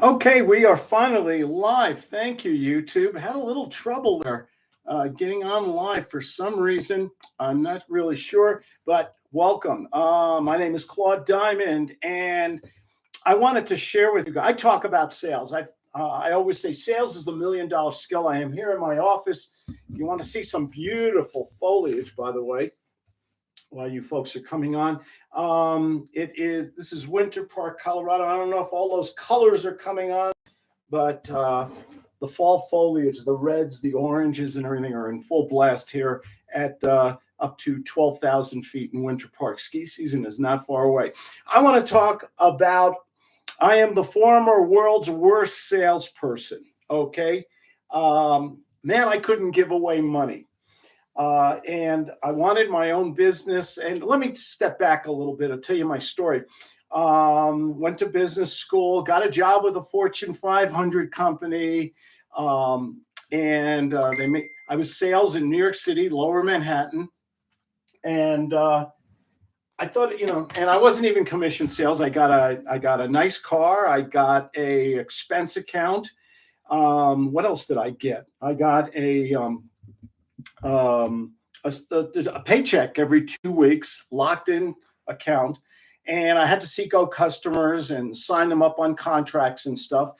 Okay, we are finally live. Thank you, YouTube. Had a little trouble there getting on live for some reason. I'm not really sure, but welcome. My name is Claude Diamond, and I wanted to share with you guys. I talk about sales. I always say sales is the $1,000,000 skill. I am here in my office. If you want to see some beautiful foliage, by the way, while you folks are coming on. This is Winter Park, Colorado. I don't know if all those colors are coming on, but the fall foliage, the reds, the oranges, and everything are in full blast here at up to 12,000 feet in Winter Park. Ski season is not far away. I want to talk about, I am the former world's worst salesperson. Okay. Man, I couldn't give away money. And I wanted my own business. And let me step back a little bit. I'll tell you my story. Went to business school, got a job with a Fortune 500 company. I was sales in New York City, Lower Manhattan. And I thought, and I wasn't even commission sales. I got a nice car. I got a expense account. What else did I get? I got a paycheck every 2 weeks, locked in account. And I had to seek out customers and sign them up on contracts and stuff.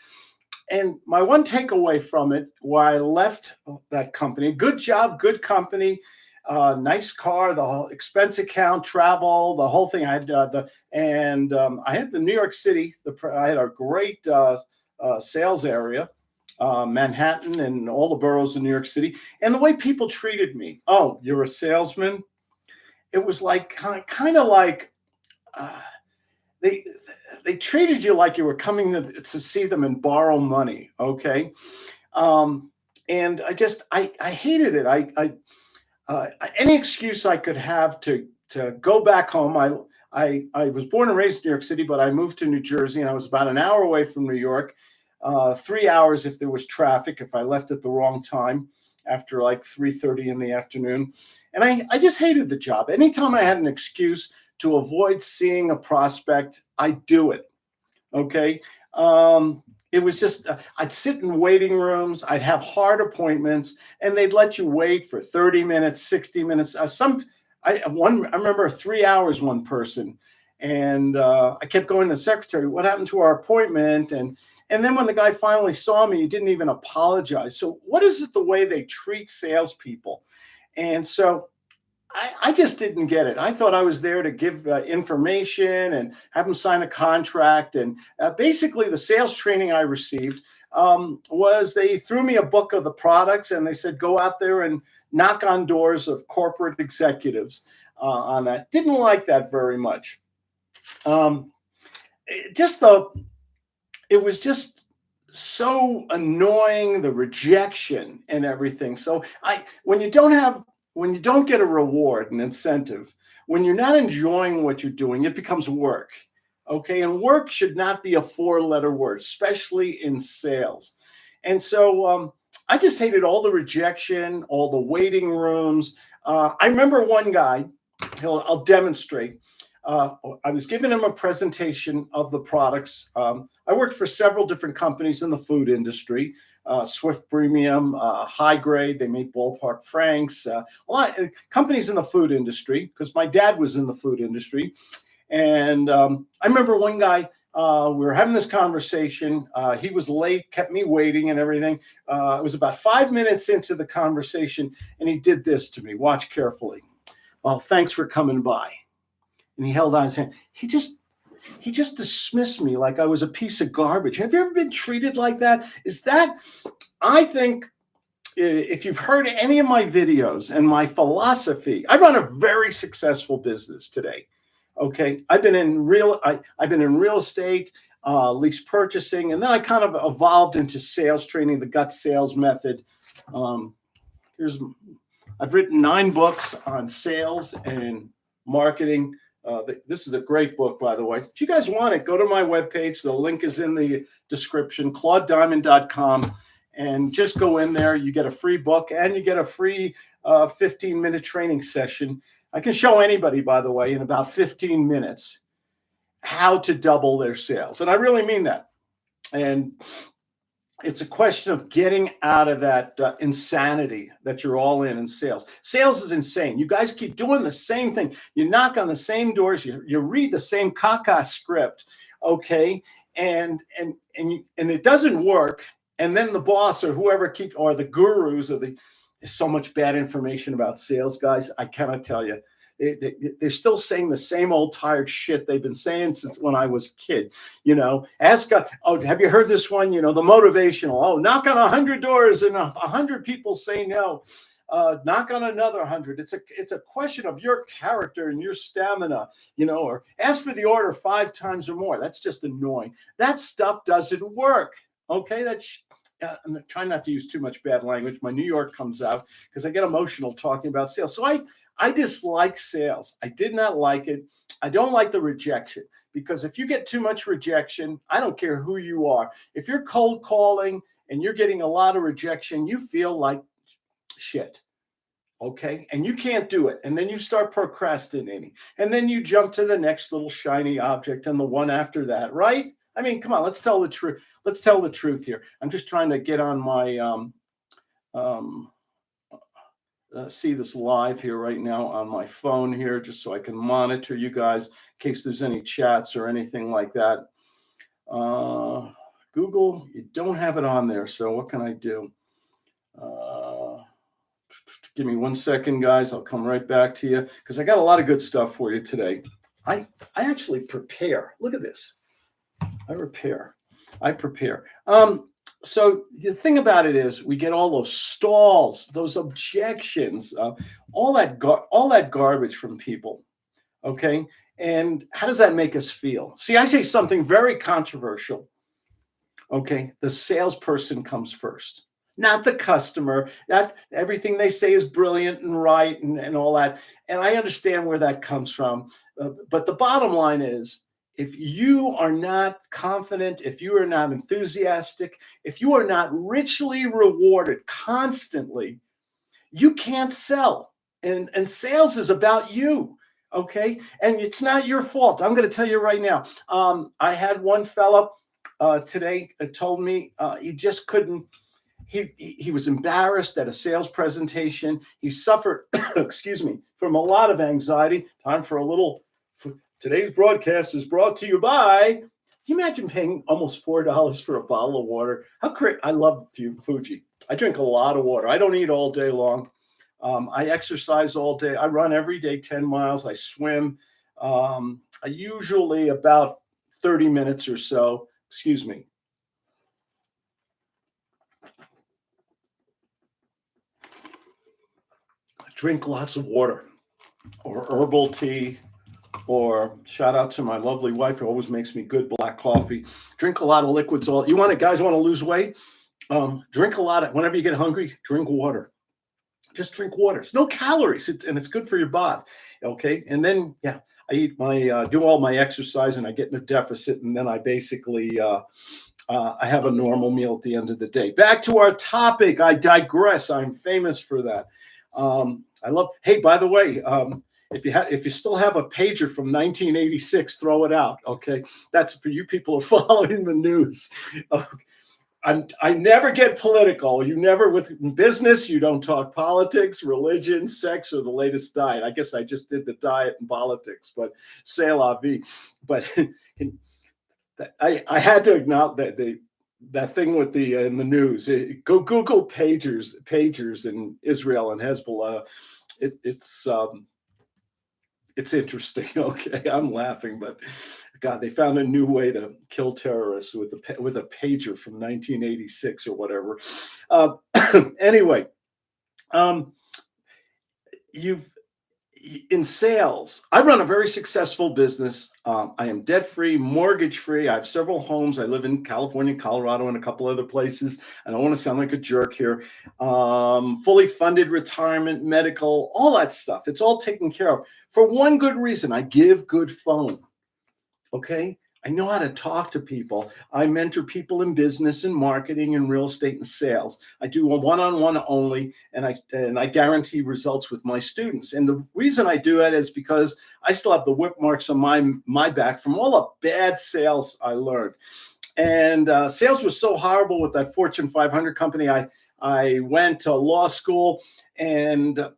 And my one takeaway from it, where I left that company, good job, good company, nice car, the whole expense account, travel, the whole thing. I had I had the New York City. I had a great sales area. Manhattan and all the boroughs in New York City, and the way people treated me. Oh, you're a salesman. It was like kind of like they treated you like you were coming to see them and borrow money. Okay, and I hated it. Any excuse I could have to go back home. I was born and raised in New York City, but I moved to New Jersey, and I was about an hour away from New York. 3 hours if there was traffic, if I left at the wrong time after like 3:30 in the afternoon. And I just hated the job. Anytime I had an excuse to avoid seeing a prospect, I'd do it. Okay. It was just, I'd sit in waiting rooms. I'd have hard appointments, and they'd let you wait for 30 minutes, 60 minutes. I remember 3 hours, one person. And I kept going to the secretary, what happened to our appointment? And then when the guy finally saw me, he didn't even apologize. So what is it the way they treat salespeople? And so I just didn't get it. I thought I was there to give information and have them sign a contract. And basically the sales training I received was they threw me a book of the products, and they said, go out there and knock on doors of corporate executives on that. Didn't like that very much. It was just so annoying, the rejection and everything. So when you don't get a reward, an incentive, when you're not enjoying what you're doing, it becomes work. Okay. And work should not be a 4-letter word, especially in sales. And so I just hated all the rejection, all the waiting rooms. I remember one guy, I'll demonstrate. I was giving him a presentation of the products. I worked for several different companies in the food industry, Swift Premium, High Grade. They made Ballpark Franks, a lot of companies in the food industry, because my dad was in the food industry. And I remember one guy, we were having this conversation. He was late, kept me waiting and everything. It was about 5 minutes into the conversation, and he did this to me. Watch carefully. Well, thanks for coming by. And he held out his hand. He just dismissed me like I was a piece of garbage. Have you ever been treated like that? I think if you've heard any of my videos and my philosophy, I run a very successful business today. Okay. I've been in real estate, lease purchasing, and then I kind of evolved into sales training, the gut sales method. I've written 9 books on sales and marketing. This is a great book, by the way. If you guys want it, go to my webpage. The link is in the description, claudediamond.com, and just go in there. You get a free book, and you get a free 15-minute training session. I can show anybody, by the way, in about 15 minutes how to double their sales. And I really mean that. And it's a question of getting out of that insanity that you're all in sales. Sales is insane. You guys keep doing the same thing. You knock on the same doors. You read the same caca script, okay, and it doesn't work. And then the boss or whoever or the gurus there's so much bad information about sales, guys. I cannot tell you. They're still saying the same old tired shit they've been saying since when I was a kid. Ask, have you heard this one? The motivational, knock on 100 doors and 100 people say no. Knock on another 100. It's a question of your character and your stamina, or ask for the order 5 times or more. That's just annoying. That stuff doesn't work. Okay, I'm trying not to use too much bad language. My New York comes out because I get emotional talking about sales. So I dislike sales. I did not like it. I don't like the rejection, because if you get too much rejection, I don't care who you are. If you're cold calling and you're getting a lot of rejection, you feel like shit. Okay. And you can't do it. And then you start procrastinating. And then you jump to the next little shiny object and the one after that, right? I mean, come on, let's tell the truth. Let's tell the truth here. I'm just trying to get on my see this live here right now on my phone here, just so I can monitor you guys in case there's any chats or anything like that. Google, you don't have it on there. So what can I do? Give me 1 second, guys. I'll come right back to you because I got a lot of good stuff for you today. I actually prepare. Look at this. I prepare. So the thing about it is we get all those stalls, those objections, all that garbage from people. Okay. And how does that make us feel? See, I say something very controversial. Okay. The salesperson comes first, not the customer. That everything they say is brilliant and right and all that. And I understand where that comes from. But the bottom line is, if you are not confident, if you are not enthusiastic, if you are not richly rewarded constantly, you can't sell. And sales is about you, okay? And it's not your fault. I'm going to tell you right now. I had one fella today told me he just couldn't. He was embarrassed at a sales presentation. He suffered, excuse me, from a lot of anxiety. Time for a little. Today's broadcast is brought to you by. Can you imagine paying almost $4 for a bottle of water? How great! I love Fuji. I drink a lot of water. I don't eat all day long. I exercise all day. I run every day 10 miles. I swim. I usually about 30 minutes or so. Excuse me. I drink lots of water or herbal tea. Or shout out to my lovely wife who always makes me good black coffee. Drink a lot of liquids. Guys want to lose weight? Drink a lot of, whenever you get hungry, drink water. Just drink water. It's no calories, and it's good for your body. Okay. And then, I eat do all my exercise, and I get in a deficit. And then I basically, I have a normal meal at the end of the day. Back to our topic. I digress. I'm famous for that. Hey, by the way, if you still have a pager from 1986, throw it out. Okay, that's for you people who are following the news. I never get political. You never, with business, you don't talk politics, religion, sex, or the latest diet. I guess I just did the diet and politics, but c'est la vie. But I had to acknowledge that thing with in the news. Go Google pagers in Israel and Hezbollah. It's interesting. Okay, I'm laughing, but God, they found a new way to kill terrorists with a pager from 1986 or whatever. Anyway, in sales, I run a very successful business. I am debt-free, mortgage-free. I have several homes. I live in California, Colorado, and a couple other places. I don't want to sound like a jerk here. Fully funded retirement, medical, all that stuff. It's all taken care of. For one good reason, I give good phone. Okay? I know how to talk to people. I mentor people in business and marketing and real estate and sales. I do a one-on-one only, and I guarantee results with my students. And the reason I do it is because I still have the whip marks on my back from all the bad sales I learned. And sales was so horrible with that Fortune 500 company. I went to law school, and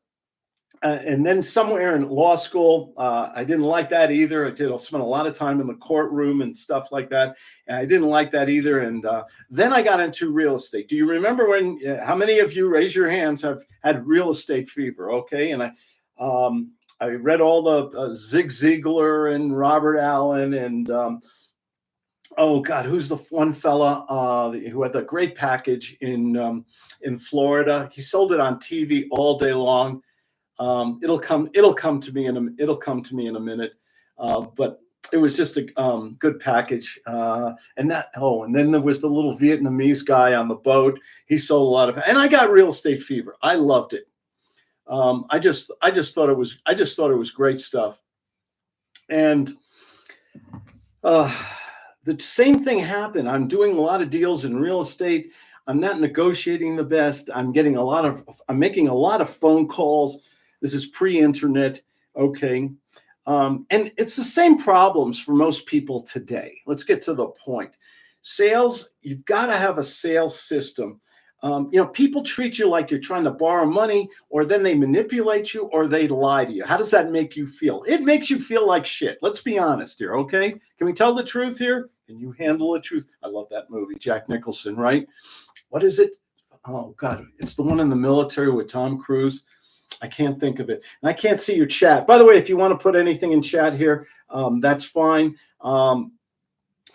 then somewhere in law school, I didn't like that either. I spent a lot of time in the courtroom and stuff like that, and I didn't like that either. And then I got into real estate. Do you remember when? How many of you, raise your hands, have had real estate fever? Okay, and I read all the Zig Ziglar and Robert Allen and oh God, who's the one fella who had the great package in Florida? He sold it on TV all day long. It'll come to me in a minute. But it was just a good package. And then there was the little Vietnamese guy on the boat. He sold a lot of, and I got real estate fever. I loved it. I just thought it was great stuff. And the same thing happened. I'm doing a lot of deals in real estate. I'm not negotiating the best. I'm making a lot of phone calls. This is pre-internet, okay? And it's the same problems for most people today. Let's get to the point. Sales, you've got to have a sales system. People treat you like you're trying to borrow money, or then they manipulate you, or they lie to you. How does that make you feel? It makes you feel like shit. Let's be honest here, okay? Can we tell the truth here? Can you handle the truth? I love that movie, Jack Nicholson, right? What is it? Oh, God, it's the one in the military with Tom Cruise. I can't think of it. And I can't see your chat. By the way, if you want to put anything in chat here, that's fine.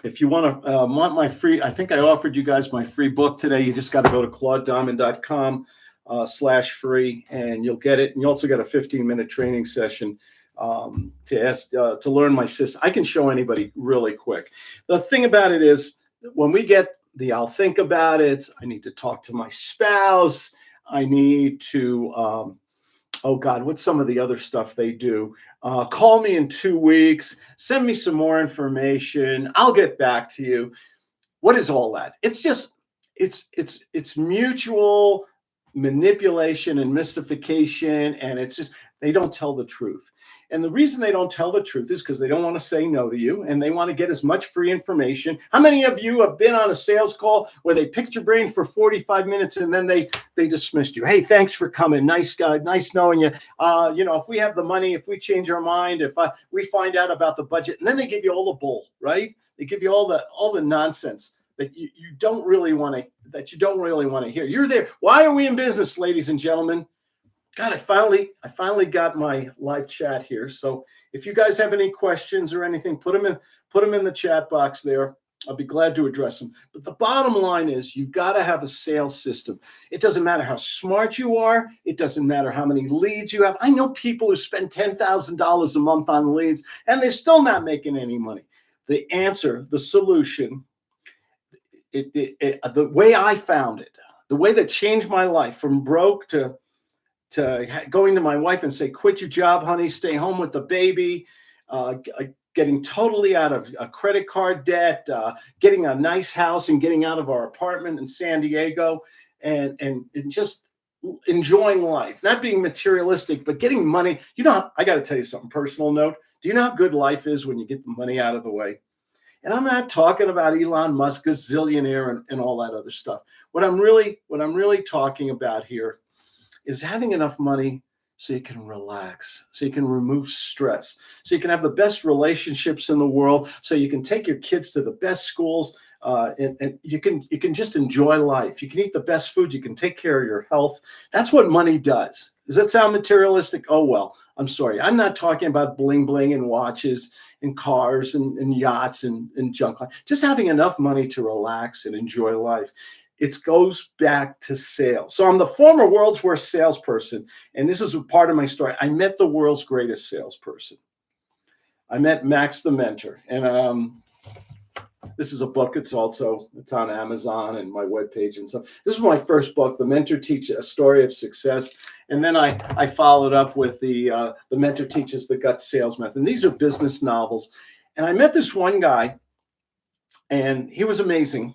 If you want my free, I think I offered you guys my free book today. You just got to go to claudediamond.com/free, and you'll get it. And you also got a 15-minute training session to learn my system. I can show anybody really quick. The thing about it is, when we get I'll think about it, I need to talk to my spouse. I need to, oh God, what's some of the other stuff they do? Call me in 2 weeks, send me some more information. I'll get back to you. What is all that? It's just, it's mutual manipulation and mystification. And it's just, they don't tell the truth. And the reason they don't tell the truth is because they don't want to say no to you, and they want to get as much free information. How many of you have been on a sales call where they picked your brain for 45 minutes and then they dismissed you? Hey, thanks for coming. Nice guy. Nice knowing you. If we have the money, if we change our mind, if we find out about the budget, and then they give you all the bull, right? They give you all the nonsense that you don't really want to hear. You're there. Why are we in business, ladies and gentlemen? God, I finally got my live chat here. So if you guys have any questions or anything, put them in the chat box there. I'll be glad to address them. But the bottom line is, you've got to have a sales system. It doesn't matter how smart you are. It doesn't matter how many leads you have. I know people who spend $10,000 a month on leads, and they're still not making any money. The answer, the solution, the way I found it, the way that changed my life from broke to going to my wife and say, quit your job, honey, stay home with the baby, getting totally out of credit card debt, getting a nice house and getting out of our apartment in San Diego, and just enjoying life, not being materialistic, but getting money. I got to tell you something, personal note. Do you know how good life is when you get the money out of the way? And I'm not talking about Elon Musk, a zillionaire, and all that other stuff. What I'm really talking about here is having enough money so you can relax, so you can remove stress, so you can have the best relationships in the world, so you can take your kids to the best schools, and you can just enjoy life. You can eat the best food. You can take care of your health. That's what money does. Does that sound materialistic? Oh, well, I'm sorry. I'm not talking about bling bling and watches and cars and yachts and junk. Just having enough money to relax and enjoy life. It goes back to sales. So I'm the former world's worst salesperson, and this is a part of my story. I met the world's greatest salesperson. I met Max the Mentor, and this is a book. It's on Amazon and my webpage, and so this is my first book, The Mentor Teaches a Story of Success, and then I followed up with the Mentor Teaches the Gut Sales Method. And these are business novels, and I met this one guy, and he was amazing.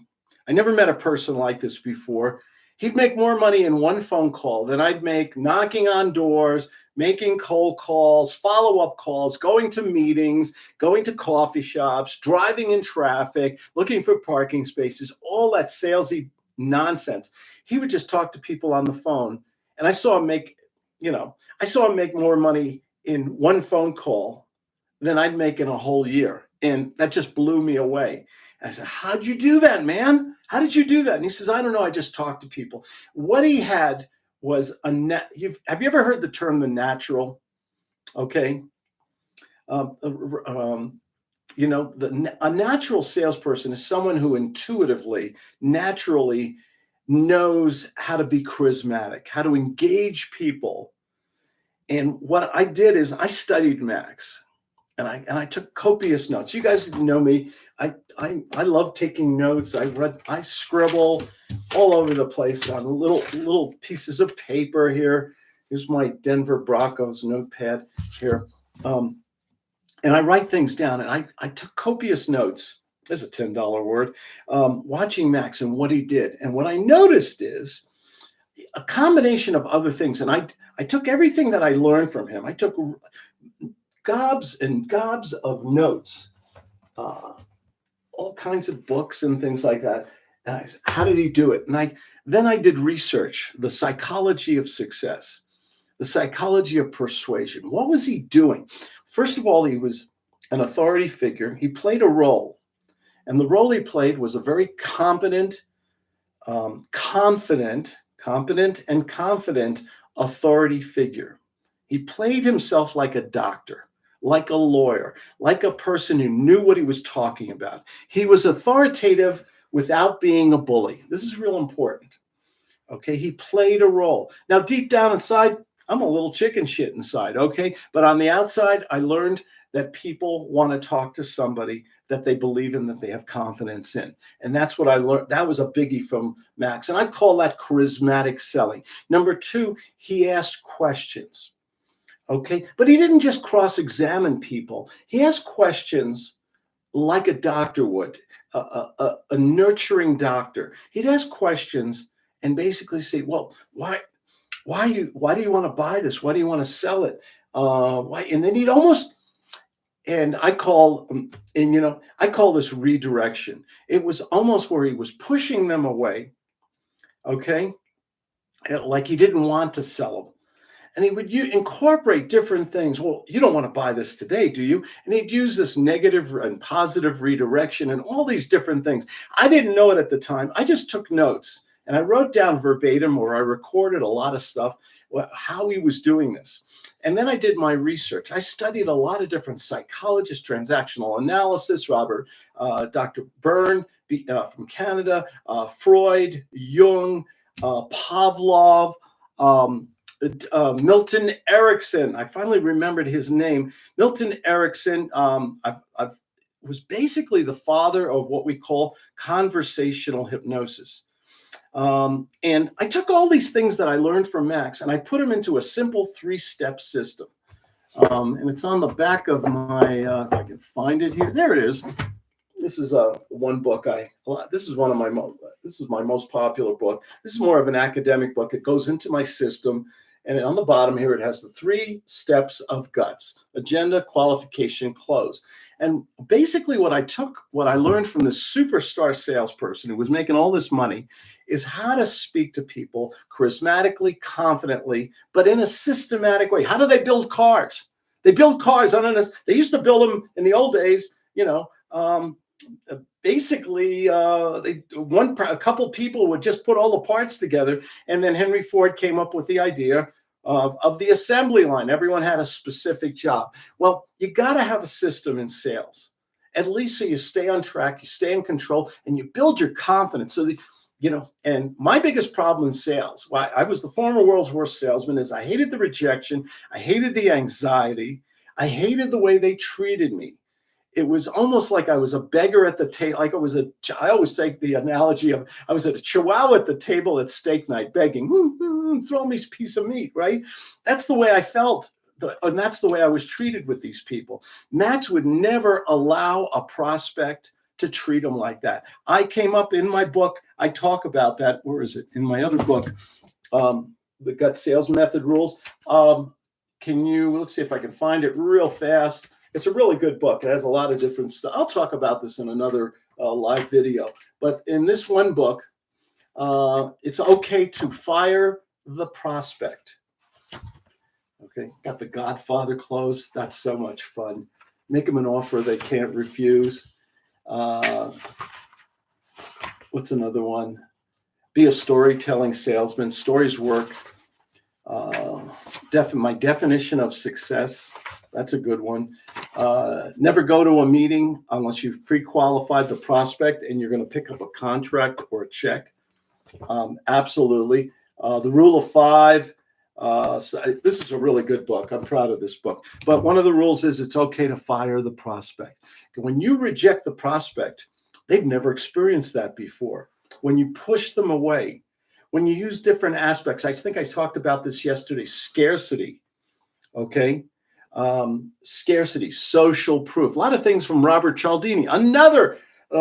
I never met a person like this before. He'd make more money in one phone call than I'd make knocking on doors, making cold calls, follow-up calls, going to meetings, going to coffee shops, driving in traffic, looking for parking spaces, all that salesy nonsense. He would just talk to people on the phone. And I saw him make more money in one phone call than I'd make in a whole year. And that just blew me away. And I said, how'd you do that, man? How did you do that? And he says, I don't know. I just talked to people. What he had was have you ever heard the term the natural? Okay. Um, a natural salesperson is someone who intuitively, naturally knows how to be charismatic, how to engage people. And what I did is I studied Max. And I took copious notes. You guys know me. I love taking notes. I scribble all over the place on little pieces of paper here. Here's my Denver Broncos notepad here. And I write things down, and I took copious notes. There's a $10 word. Watching Max and what he did. And what I noticed is a combination of other things. And I took everything that I learned from him. I took gobs and gobs of notes, all kinds of books and things like that. And I said, how did he do it? And then I did research, the psychology of success, the psychology of persuasion. What was he doing? First of all, he was an authority figure. He played a role. And the role he played was a very competent and confident authority figure. He played himself like a doctor, like a lawyer, like a person who knew what he was talking about. He was authoritative without being a bully. This is real important. Okay, he played a role. Now, deep down inside, I'm a little chicken shit inside, okay? But on the outside, I learned that people want to talk to somebody that they believe in, that they have confidence in. And that's what I learned. That was a biggie from Max. And I call that charismatic selling. Number two, he asked questions. Okay, but he didn't just cross-examine people. He asked questions like a doctor would, a nurturing doctor. He'd ask questions and basically say, well, why do you want to buy this? Why do you want to sell it? Why? And then I call this redirection. It was almost where he was pushing them away, okay, like he didn't want to sell them. And he would incorporate different things. Well, you don't want to buy this today, do you? And he'd use this negative and positive redirection and all these different things. I didn't know it at the time. I just took notes and I wrote down verbatim, or I recorded a lot of stuff, how he was doing this. And then I did my research. I studied a lot of different psychologists, transactional analysis, Dr. Byrne from Canada, Freud, Jung, Pavlov, Milton Erickson. I finally remembered his name. Milton Erickson was basically the father of what we call conversational hypnosis. And I took all these things that I learned from Max and I put them into a simple 3-step system. And it's on the back of my, if I can find it here. There it is. This is one book this is my most popular book. This is more of an academic book. It goes into my system. And on the bottom here, it has the 3 steps of GUTS: agenda, qualification, close. And basically what I learned from this superstar salesperson who was making all this money is how to speak to people charismatically, confidently, but in a systematic way. How do they build cars? They build cars they used to build them in the old days, basically, a couple people would just put all the parts together, and then Henry Ford came up with the idea of the assembly line. Everyone had a specific job. Well, you got to have a system in sales, at least so you stay on track, you stay in control, and you build your confidence. So and my biggest problem in sales, why I was the former world's worst salesman, is I hated the rejection, I hated the anxiety, I hated the way they treated me. It was almost like I was a beggar at the table. Like I always take the analogy of I was at a chihuahua at the table at steak night begging, throw me a piece of meat, right? That's the way I felt. And that's the way I was treated with these people. Max would never allow a prospect to treat them like that. I came up in my book, I talk about that. Where is it? In my other book, the Gut Sales Method Rules. Let's see if I can find it real fast. It's a really good book. It has a lot of different stuff. I'll talk about this in another live video. But in this one book, it's okay to fire the prospect. Okay, got the Godfather close. That's so much fun. Make them an offer they can't refuse. What's another one? Be a storytelling salesman. Stories work. My definition of success. That's a good one. Never go to a meeting unless you've pre-qualified the prospect and you're going to pick up a contract or a check. Absolutely. The Rule of Five. This is a really good book. I'm proud of this book. But one of the rules is it's okay to fire the prospect. When you reject the prospect, they've never experienced that before. When you push them away, when you use different aspects, I think I talked about this yesterday, scarcity, okay? Scarcity, social proof, a lot of things from Robert Cialdini, another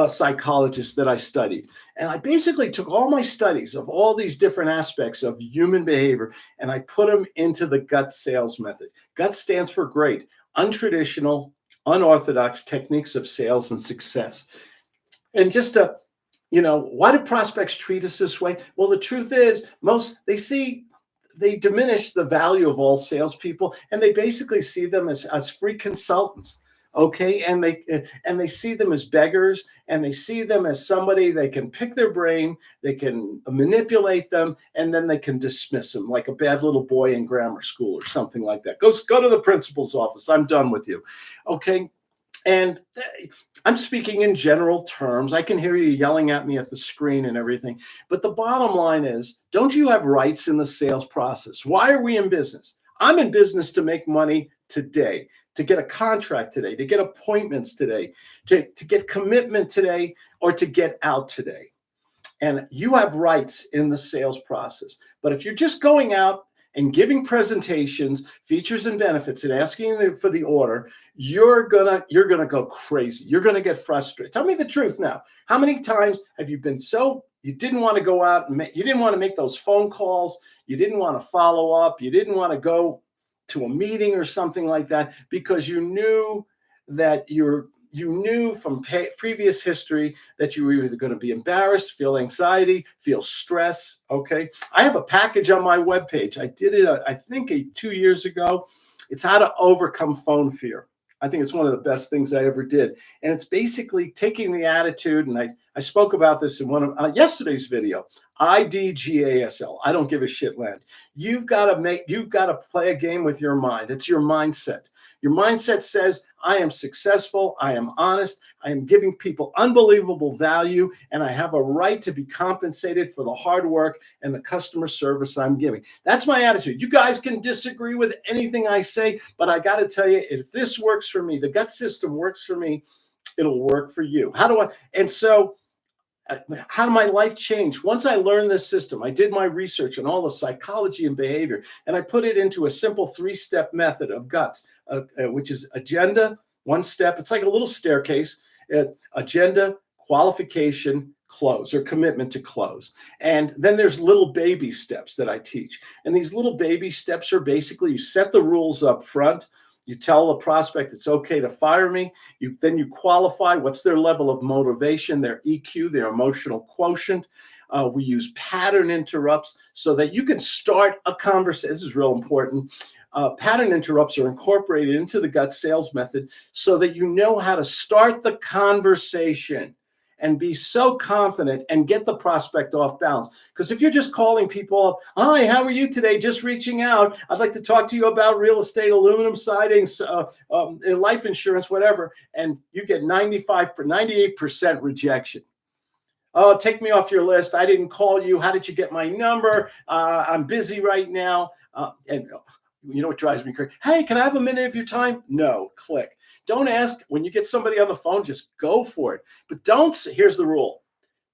psychologist that I studied. And I basically took all my studies of all these different aspects of human behavior, and I put them into the gut sales method. GUT stands for great, untraditional, unorthodox techniques of sales and success. And just to, why do prospects treat us this way? Well, the truth is they diminish the value of all salespeople, and they basically see them as free consultants. Okay, and they see them as beggars, and they see them as somebody they can pick their brain, they can manipulate them, and then they can dismiss them like a bad little boy in grammar school or something like that. Go to the principal's office. I'm done with you. Okay, and I'm speaking in general terms. I can hear you yelling at me at the screen and everything. But the bottom line is, don't you have rights in the sales process? Why are we in business? I'm in business to make money today, to get a contract today, to get appointments today, to get commitment today, or to get out today. And you have rights in the sales process. But if you're just going out and giving presentations, features and benefits, and asking for the order, you're gonna go crazy. You're gonna get frustrated. Tell me the truth now. How many times have you been you didn't want to go out and you didn't want to make those phone calls, you didn't want to follow up, you didn't want to go to a meeting or something like that because you knew from previous history that you were either going to be embarrassed, feel anxiety, feel stress. Okay. I have a package on my webpage. I did it, I think 2 years ago. It's how to overcome phone fear. I think it's one of the best things I ever did. And it's basically taking the attitude, and I spoke about this in one of yesterday's video, IDGASL. I don't give a shit land. You've got to play a game with your mind. It's your mindset. Your mindset says, I am successful, I am honest, I am giving people unbelievable value, and I have a right to be compensated for the hard work and the customer service I'm giving. That's my attitude. You guys can disagree with anything I say, but I got to tell you, if this works for me, the gut system works for me, it'll work for you. How did my life change? Once I learned this system, I did my research on all the psychology and behavior, and I put it into a simple 3-step method of GUTS, which is agenda, 1 step. It's like a little staircase, agenda, qualification, close, or commitment to close. And then there's little baby steps that I teach. And these little baby steps are basically, you set the rules up front. You tell the prospect it's okay to fire me. Then you qualify what's their level of motivation, their EQ, their emotional quotient. We use pattern interrupts so that you can start a conversation. This is real important. Pattern interrupts are incorporated into the gut sales method so that you know how to start the conversation and be so confident and get the prospect off balance. Because if you're just calling people up, hi, how are you today? Just reaching out. I'd like to talk to you about real estate, aluminum sidings, life insurance, whatever. And you get 98% rejection. Oh, take me off your list. I didn't call you. How did you get my number? I'm busy right now. And you know what drives me crazy? Hey, can I have a minute of your time? No, click. Don't ask. When you get somebody on the phone, just go for it. But here's the rule.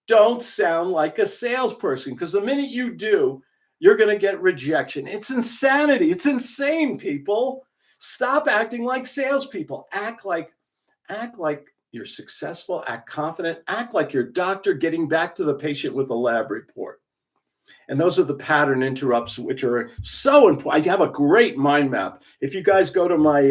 Don't sound like a salesperson, because the minute you do, you're going to get rejection. It's insanity. It's insane, people. Stop acting like salespeople. Act like you're successful, act confident, act like your doctor getting back to the patient with a lab report. And those are the pattern interrupts, which are so important. I have a great mind map. If you guys go to my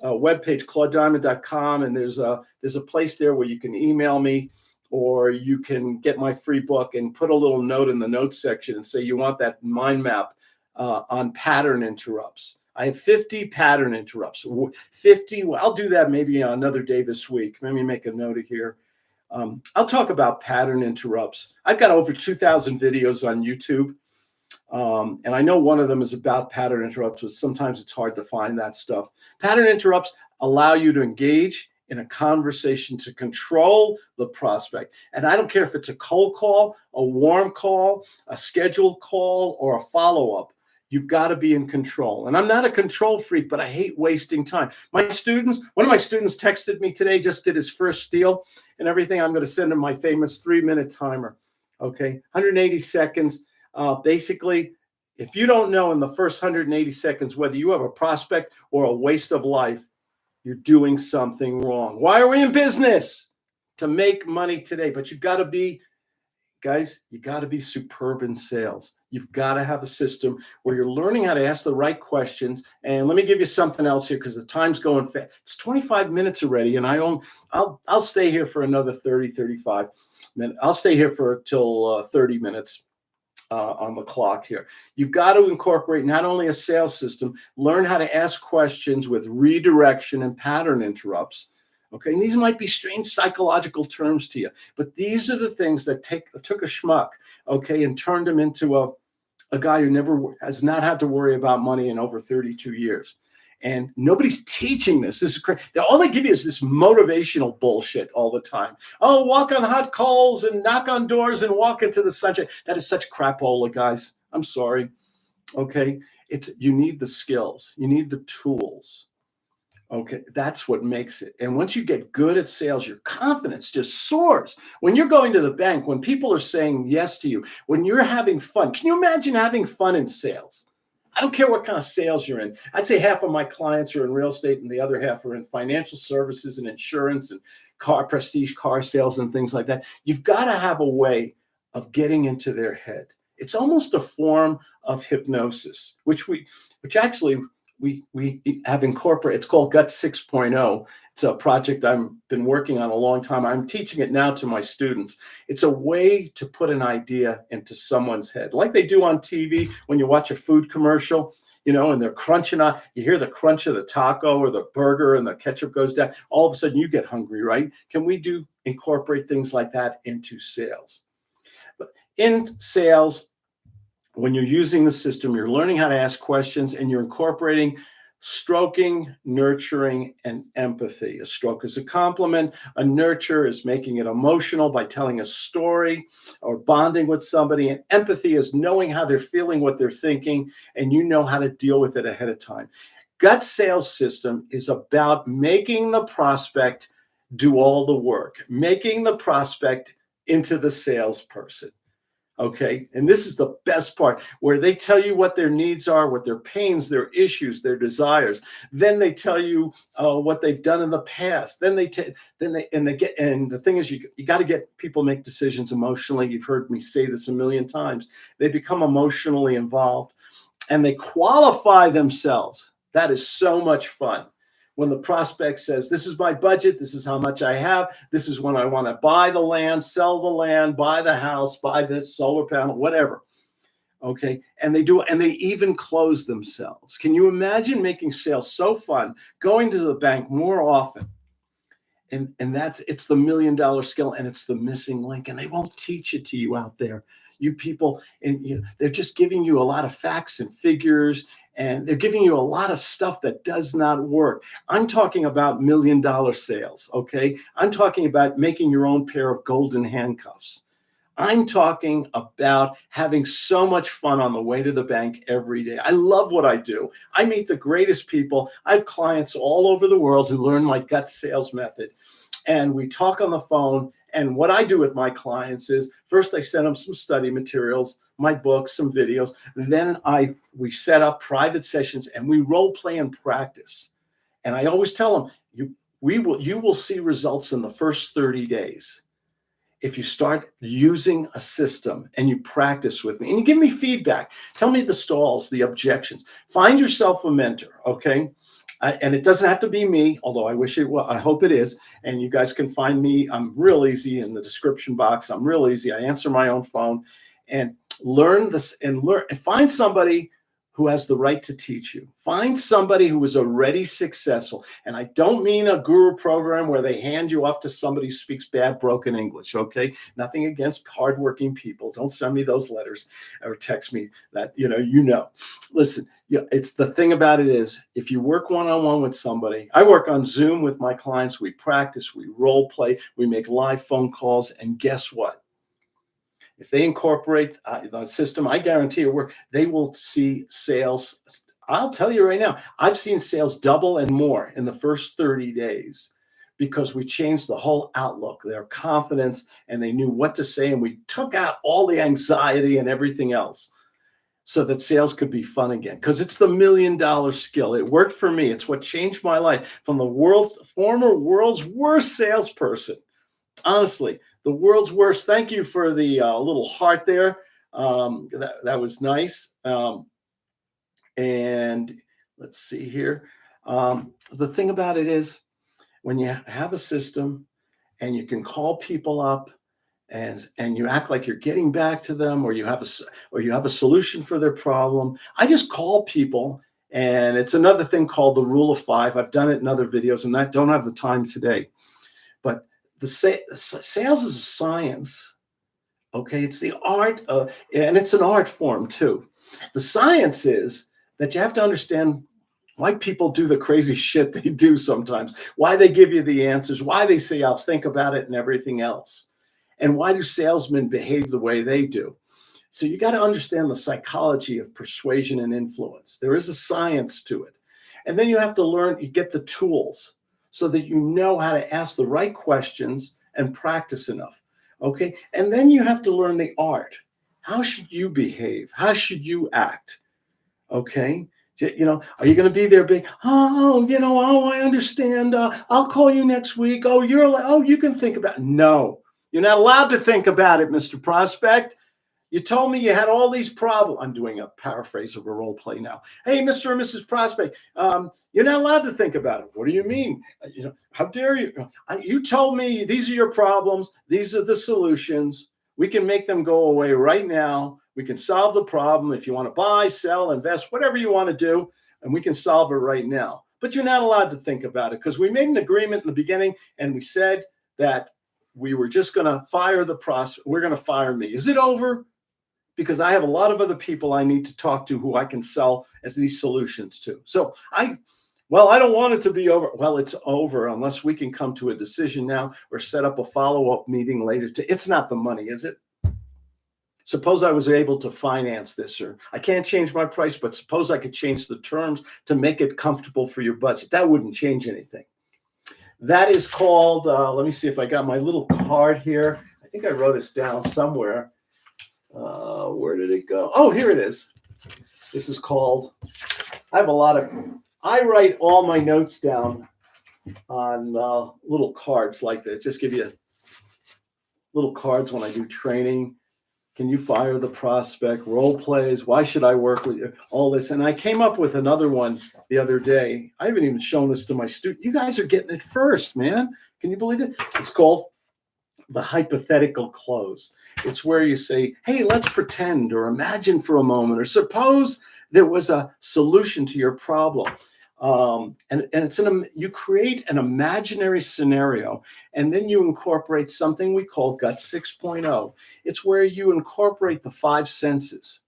webpage, claudediamond.com, and there's a place there where you can email me, or you can get my free book and put a little note in the notes section and say you want that mind map on pattern interrupts. I have 50 pattern interrupts. 50. Well, I'll do that maybe another day this week. Let me make a note of here. I'll talk about pattern interrupts. I've got over 2,000 videos on YouTube. And I know one of them is about pattern interrupts, but sometimes it's hard to find that stuff. Pattern interrupts allow you to engage in a conversation to control the prospect. And I don't care if it's a cold call, a warm call, a scheduled call, or a follow-up. You've got to be in control. And I'm not a control freak, but I hate wasting time. One of my students texted me today, just did his first deal and everything. I'm going to send him my famous 3-minute timer. Okay, 180 seconds. Basically, if you don't know in the first 180 seconds whether you have a prospect or a waste of life, you're doing something wrong. Why are we in business? To make money today. But you've got to be, guys, you got to be superb in sales. You've got to have a system where you're learning how to ask the right questions. And let me give you something else here because the time's going fast. It's 25 minutes already, and I'll stay here for another 30, 35 minutes. I'll stay here for till 30 minutes. On the clock here. You've got to incorporate not only a sales system, learn how to ask questions with redirection and pattern interrupts. Okay, and these might be strange psychological terms to you, but these are the things that took a schmuck, okay, and turned him into a guy who has not had to worry about money in over 32 years. And nobody's teaching this. This is crazy. All they give you is this motivational bullshit all the time. Oh, walk on hot coals and knock on doors and walk into the sunshine. That is such crapola, guys. I'm sorry. Okay. You need the skills. You need the tools. Okay. That's what makes it. And once you get good at sales, your confidence just soars. When you're going to the bank, when people are saying yes to you, when you're having fun, can you imagine having fun in sales? I don't care what kind of sales you're in. I'd say half of my clients are in real estate and the other half are in financial services and insurance and prestige car sales and things like that. You've got to have a way of getting into their head. It's almost a form of hypnosis, which actually we have incorporated. It's called Gut 6.0. It's a project I've been working on a long time. I'm teaching it now to my students. It's a way to put an idea into someone's head, like they do on TV when you watch a food commercial, and they're crunching on, you hear the crunch of the taco or the burger and the ketchup goes down. All of a sudden you get hungry, right? Can we incorporate things like that into sales? But in sales, when you're using the system, you're learning how to ask questions and you're incorporating stroking, nurturing, and empathy. A stroke is a compliment. A nurture is making it emotional by telling a story or bonding with somebody. And empathy is knowing how they're feeling, what they're thinking, and you know how to deal with it ahead of time. Gut sales system is about making the prospect do all the work, making the prospect into the salesperson. Okay. And this is the best part where they tell you what their needs are, what their pains, their issues, their desires. Then they tell you what they've done in the past. And the thing is, you got to get people make decisions emotionally. You've heard me say this a million times. They become emotionally involved and they qualify themselves. That is so much fun. When the prospect says, this is my budget, this is how much I have, this is when I want to buy the land, sell the land, buy the house, buy this solar panel, whatever. Okay. And they even close themselves. Can you imagine making sales so fun, going to the bank more often? And it's the $1 million skill and it's the missing link. And they won't teach it to you out there. You people, and they're just giving you a lot of facts and figures, and they're giving you a lot of stuff that does not work. I'm talking about $1 million sales, okay? I'm talking about making your own pair of golden handcuffs. I'm talking about having so much fun on the way to the bank every day. I love what I do. I meet the greatest people. I have clients all over the world who learn my gut sales method. And we talk on the phone. And what I do with my clients is first I send them some study materials, my books, some videos. Then we set up private sessions and we role play and practice. And I always tell them, you will see results in the first 30 days. If you start using a system and you practice with me and you give me feedback, tell me the stalls, the objections, find yourself a mentor. Okay. And it doesn't have to be me, although I wish it was. I hope it is. And you guys can find me. I'm real easy in the description box. I'm real easy. I answer my own phone, and learn this and find somebody who has the right to teach you. Find somebody who is already successful. And I don't mean a guru program where they hand you off to somebody who speaks bad, broken English, okay? Nothing against hardworking people. Don't send me those letters or text me that, Listen, it's the thing about it is, if you work one-on-one with somebody, I work on Zoom with my clients, we practice, we role play, we make live phone calls, and guess what? If they incorporate the system, I guarantee you, they will see sales. I'll tell you right now, I've seen sales double and more in the first 30 days because we changed the whole outlook, their confidence, and they knew what to say. And we took out all the anxiety and everything else so that sales could be fun again. Because it's the $1 million skill. It worked for me. It's what changed my life from the former world's worst salesperson. Honestly, the world's worst. Thank you for the little heart there. That was nice. And let's see here. The thing about it is, when you have a system and you can call people up and you act like you're getting back to them, or you have a solution for their problem. I just call people, and it's another thing called the rule of 5. I've done it in other videos, and I don't have the time today. But the sales is a science, okay? It's the art of, and it's an art form too. The science is that you have to understand why people do the crazy shit they do sometimes, why they give you the answers, why they say, I'll think about it and everything else. And why do salesmen behave the way they do? So you got to understand the psychology of persuasion and influence. There is a science to it. And then you have to learn, you get the tools, so that you know how to ask the right questions and practice enough, okay? And then you have to learn the art. How should you behave? How should you act, okay? Are you going to be there big? I understand. I'll call you next week. You can think about it. No, you're not allowed to think about it, Mr. Prospect. You told me you had all these problems. I'm doing a paraphrase of a role play now. Hey, Mr. and Mrs. Prospect, you're not allowed to think about it. What do you mean? How dare you? You told me these are your problems. These are the solutions. We can make them go away right now. We can solve the problem. If you want to buy, sell, invest, whatever you want to do, and we can solve it right now. But you're not allowed to think about it, because we made an agreement in the beginning, and we said that we were just going to fire the prospect. We're going to fire me. Is it over? Because I have a lot of other people I need to talk to who I can sell as these solutions to. So I don't want it to be over. Well, it's over unless we can come to a decision now or set up a follow-up meeting later. It's not the money, is it? Suppose I was able to finance this, or I can't change my price, but suppose I could change the terms to make it comfortable for your budget. That wouldn't change anything. That is called, let me see if I got my little card here. I think I wrote this down somewhere. Where did it go? Oh, here it is. This is called, I write all my notes down on little cards like that. Just give you little cards when I do training. Can you fire the prospect? Role plays. Why should I work with you? All this. And I came up with another one the other day. I haven't even shown this to my students. You guys are getting it first, man. Can you believe it? It's called the hypothetical close. It's where you say, hey, let's pretend or imagine for a moment, or suppose there was a solution to your problem. And you create an imaginary scenario, and then you incorporate something we call GUT 6.0. It's where you incorporate the 5 senses.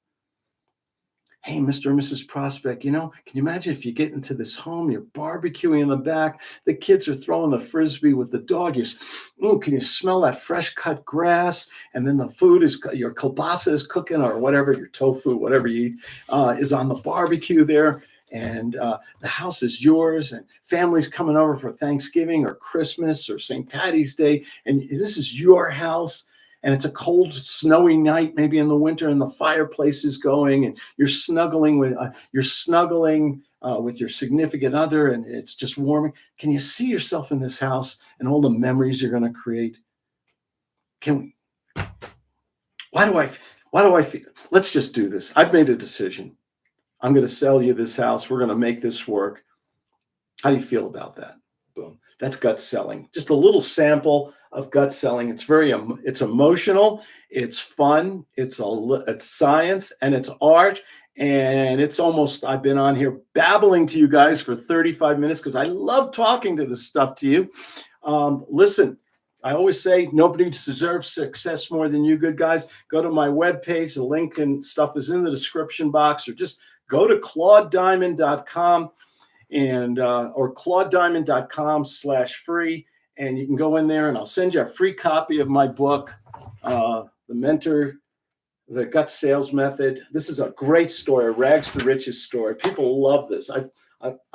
Hey, Mr. and Mrs. Prospect, can you imagine if you get into this home, you're barbecuing in the back, the kids are throwing the Frisbee with the dog. Can you smell that fresh cut grass? And then the food your kielbasa is cooking, or whatever, your tofu, whatever you eat, is on the barbecue there. And the house is yours, and family's coming over for Thanksgiving or Christmas or St. Patty's Day. And this is your house. and it's a cold, snowy night, maybe in the winter, and the fireplace is going, and you're snuggling with your significant other, and it's just warming. Can you see yourself in this house and all the memories you're going to create? Can we? Why do I feel? Let's just do this. I've made a decision. I'm going to sell you this house. We're going to make this work. How do you feel about that? Boom. That's gut selling. Just a little sample of gut selling. It's emotional, it's fun, it's science, and it's art. And it's almost, I've been on here babbling to you guys for 35 minutes because I love talking to this stuff to you. Listen, I always say nobody deserves success more than you, good guys. Go to my webpage. The link and stuff is in the description box, or just go to claudediamond.com and or claudediamond.com/free, and you can go in there and I'll send you a free copy of my book, The Gut Sales Method. This is a great story, a rags to riches story. People love this. I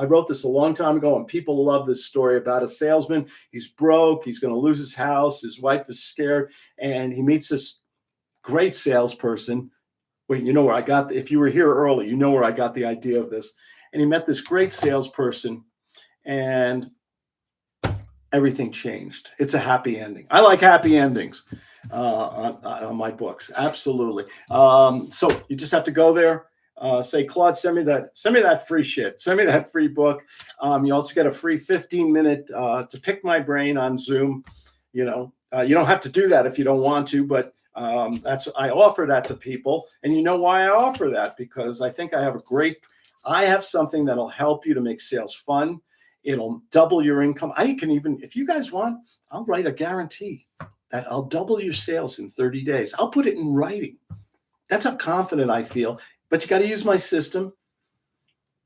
wrote this a long time ago, and people love this story about a salesman. He's broke. He's going to lose his house. His wife is scared, and he meets this great salesperson. Wait, you know where I got, if you were here early, you know where I got the idea of this. And he met this great salesperson, and everything changed. It's a happy ending. I like happy endings on my books. Absolutely. So you just have to go there. Say, Claude, send me that free shit. Send me that free book. You also get a free 15-minute to pick my brain on Zoom. You don't have to do that if you don't want to, but I offer that to people. And you know why I offer that? Because I think I have something that'll help you to make sales fun. It'll double your income. I can even, if you guys want, I'll write a guarantee that I'll double your sales in 30 days. I'll put it in writing. That's how confident I feel. But you got to use my system.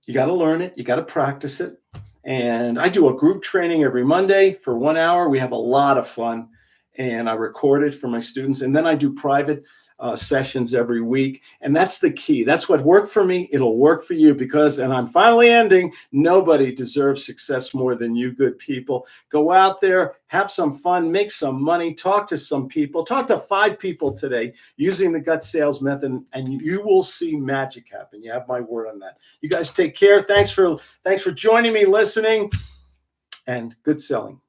You got to learn it. You got to practice it. And I do a group training every Monday for 1 hour. We have a lot of fun, and I record it for my students. And then I do private sessions every week. And that's the key. That's what worked for me. It'll work for you because, and I'm finally ending, nobody deserves success more than you, good people. Go out there, have some fun, make some money, talk to some people, talk to 5 people today using the gut sales method, and you will see magic happen. You have my word on that. You guys take care. Thanks for joining me, listening, and good selling.